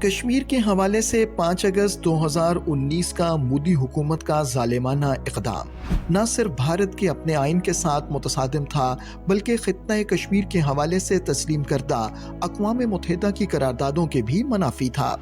کشمیر کے حوالے سے 5 اگست 2019 کا مودی حکومت کا ظالمانہ اقدام نہ صرف بھارت کے اپنے آئین کے ساتھ متصادم تھا بلکہ خطہ کشمیر کے حوالے سے تسلیم کردہ اقوام متحدہ کی قراردادوں کے بھی منافی تھا۔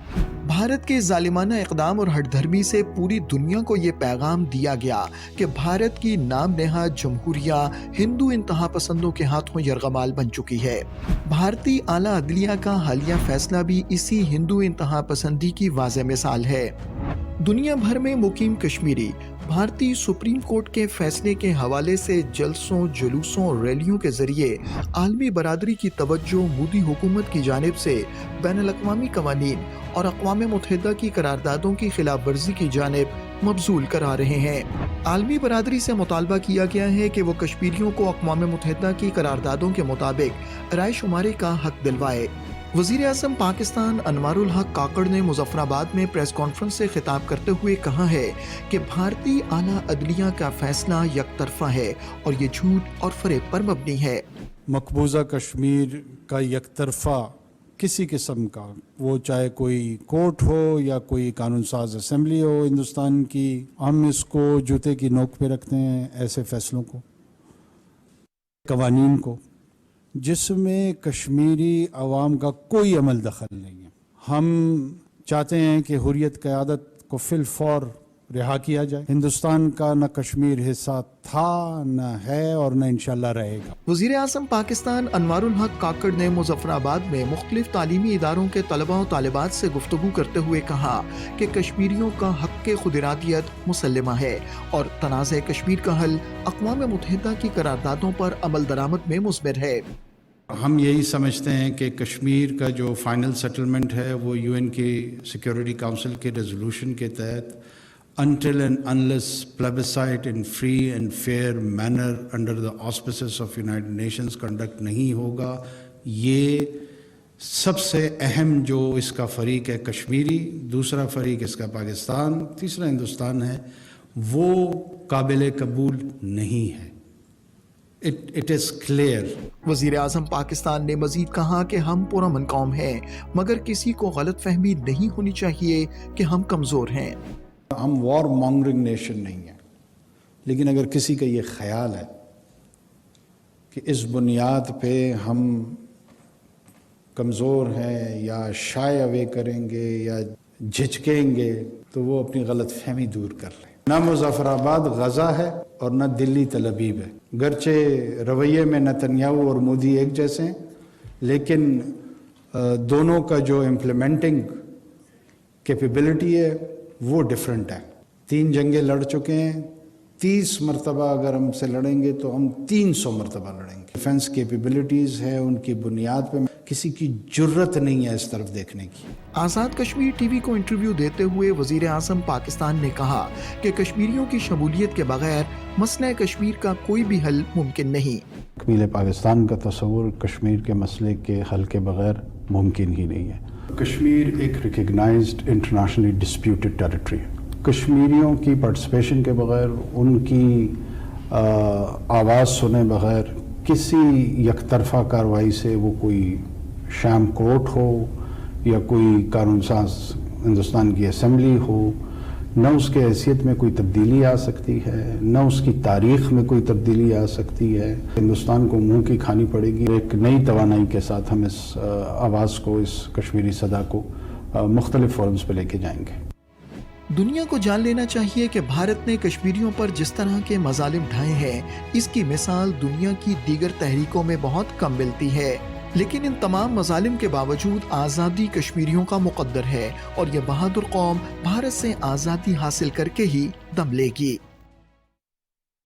بھارت کے ظالمانہ اقدام اور ہٹ دھرمی سے پوری دنیا کو یہ پیغام دیا گیا کہ بھارت کی نام نہاد جمہوریہ ہندو انتہا پسندوں کے ہاتھوں یرغمال بن چکی ہے۔ بھارتی اعلیٰ عدلیہ کا حالیہ فیصلہ بھی اسی ہندو انتہا پسندی کی واضح مثال ہے۔ دنیا بھر میں مقیم کشمیری بھارتی سپریم کورٹ کے فیصلے کے حوالے سے جلسوں، جلوسوں اور ریلیوں کے ذریعے عالمی برادری کی توجہ مودی حکومت کی جانب سے بین الاقوامی قوانین اور اقوام متحدہ کی قراردادوں کی خلاف ورزی کی جانب مبذول کرا رہے ہیں۔ عالمی برادری سے مطالبہ کیا گیا ہے کہ وہ کشمیریوں کو اقوام متحدہ کی قراردادوں کے مطابق رائے شماری کا حق دلوائے۔ وزیر اعظم پاکستان انوار الحق کاکڑ نے مظفر آباد میں پریس کانفرنس سے خطاب کرتے ہوئے کہا ہے کہ بھارتی اعلیٰ عدلیہ کا فیصلہ یک طرفہ ہے اور یہ جھوٹ اور فریب پر مبنی ہے۔ مقبوضہ کشمیر کا یک طرفہ کسی قسم کا، وہ چاہے کوئی کورٹ ہو یا کوئی قانون ساز اسمبلی ہو ہندوستان کی، ہم اس کو جوتے کی نوک پہ رکھتے ہیں، ایسے فیصلوں کو، قوانین کو جس میں کشمیری عوام کا کوئی عمل دخل نہیں ہے۔ ہم چاہتے ہیں کہ حریت قیادت کو فی الفور رہا کیا جائے۔ ہندوستان کا نہ کشمیر حصہ تھا، نہ ہے اور نہ انشاءاللہ رہے گا۔ وزیر اعظم پاکستان انوار الحق کاکڑ نے مظفر آباد میں مختلف تعلیمی اداروں کے طلباء و طالبات سے گفتگو کرتے ہوئے کہا کہ کشمیریوں کا حق خود ارادیت مسلمہ ہے اور تنازع کشمیر کا حل اقوام متحدہ کی قراردادوں پر عمل درآمد میں مثمر ہے۔ ہم یہی سمجھتے ہیں کہ کشمیر کا جو فائنل سیٹلمنٹ ہے وہ UN کی سیکیورٹی کاؤنسل کے ریزولوشن کے تحت until and unless plebiscite in free and fair manner under the auspices of United Nations conduct نہیں ہوگا۔ یہ سب سے اہم جو اس کا فریق ہے کشمیری، دوسرا فریق اس کا پاکستان، تیسرا ہندوستان ہے، وہ قابل قبول نہیں ہے۔ It is clear۔ وزیر اعظم پاکستان نے مزید کہا کہ ہم پرامن قوم ہیں مگر کسی کو غلط فہمی نہیں ہونی چاہیے کہ ہم کمزور ہیں۔ ہم وار مانگرنگ نیشن نہیں ہیں، لیکن اگر کسی کا یہ خیال ہے کہ اس بنیاد پہ ہم کمزور ہیں یا شائع اوے کریں گے یا جھجکیں گے تو وہ اپنی غلط فہمی دور کر لیں۔ نہ مظفر آباد غزہ ہے اور نہ دلی تل ابیب ہے، گرچہ رویے میں نتنیاہو اور مودی ایک جیسے ہیں لیکن دونوں کا جو امپلیمنٹنگ کیپیبلٹی ہے وہ ڈیفرنٹ ہے۔ 3 جنگیں لڑ چکے ہیں، 30 مرتبہ اگر ہم سے لڑیں گے تو ہم 300 مرتبہ لڑیں گے۔ ڈیفنس کیپیبلٹیز ہے، ان کی بنیاد پہ کسی کی جرت نہیں ہے اس طرف دیکھنے کی۔ آزاد کشمیر ٹی وی کو انٹرویو دیتے ہوئے وزیر اعظم پاکستان نے کہا کہ کشمیریوں کی شمولیت کے بغیر مسئلہ کشمیر کا کوئی بھی حل ممکن نہیں۔ تکمیل پاکستان کا تصور کشمیر کے مسئلے کے حل کے بغیر ممکن ہی نہیں ہے۔ کشمیر ایک ریکگنائزڈ انٹرنیشنلی ڈسپیوٹڈ ٹیریٹری ہے۔ کشمیریوں کی پارٹیسپیشن کے بغیر، ان کی آواز سنے بغیر، کسی یک طرفہ کارروائی سے، وہ کوئی شام کورٹ ہو یا کوئی قانون ساز ہندوستان کی اسمبلی ہو، نہ اس کے حیثیت میں کوئی تبدیلی آ سکتی ہے، نہ اس کی تاریخ میں کوئی تبدیلی آ سکتی ہے۔ ہندوستان کو منہ کی کھانی پڑے گی۔ ایک نئی توانائی کے ساتھ ہم اس آواز کو، اس کشمیری صدا کو مختلف فورمز پہ لے کے جائیں گے۔ دنیا کو جان لینا چاہیے کہ بھارت نے کشمیریوں پر جس طرح کے مظالم ڈھائے ہیں اس کی مثال دنیا کی دیگر تحریکوں میں بہت کم ملتی ہے، لیکن ان تمام مظالم کے باوجود آزادی کشمیریوں کا مقدر ہے اور یہ بہادر قوم بھارت سے آزادی حاصل کر کے ہی دم لے گی۔